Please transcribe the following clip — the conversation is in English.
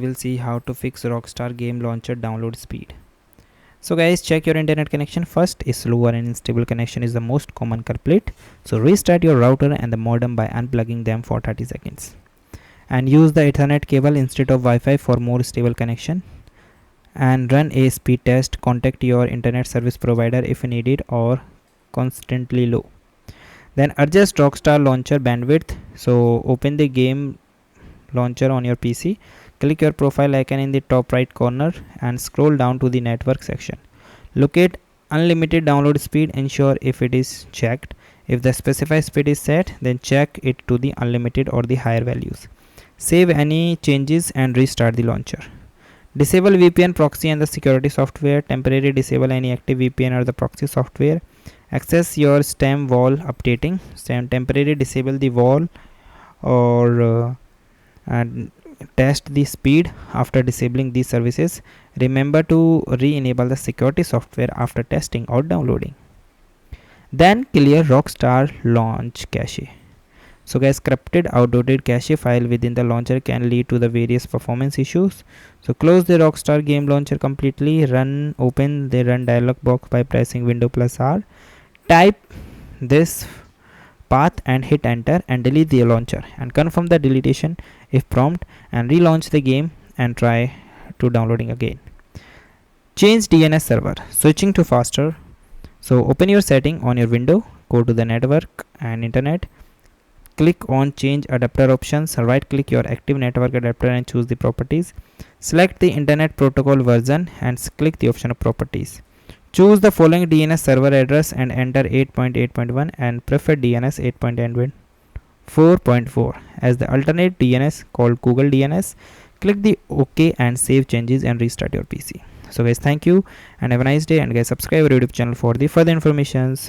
We'll see how to fix Rockstar game launcher download speed. So guys, check your internet connection first. A slow or unstable connection is the most common culprit. So restart your router and the modem by unplugging them for 30 seconds. And use the Ethernet cable instead of Wi-Fi for more stable connection. And run a speed test. Contact your internet service provider if needed or constantly low. Then adjust Rockstar launcher bandwidth. So open the game launcher on your PC. Click your profile icon in the top right corner and scroll down to the network section. Locate unlimited download speed. Ensure if it is checked. If the specified speed is set, then check it to the unlimited or the higher values. Save any changes and restart the launcher. Disable VPN proxy and the security software. Temporarily disable any active VPN or the proxy software. Access your STEM wall updating. Temporarily disable the wall or and test the speed after disabling these services. Remember to re-enable the security software after testing or downloading. Then clear Rockstar launch cache. So guys, corrupted outdated cache file within the launcher can lead to the various performance issues. So close the Rockstar game launcher completely. Open the run dialog box by pressing Windows plus R. Type this path and hit enter and delete the launcher and confirm the deletion if prompt and relaunch the game and try to downloading again. Change DNS server, switching to faster. So open your setting on your window, go to the network and internet, click on change adapter options, right click your active network adapter and choose the properties. Select the internet protocol version and click the option of properties. Choose the following DNS server address and enter 8.8.1 and preferred DNS 8.4.4 as the alternate DNS called Google DNS. Click the OK and save changes and restart your PC. So guys, thank you and have a nice day, and guys, subscribe our YouTube channel for the further informations.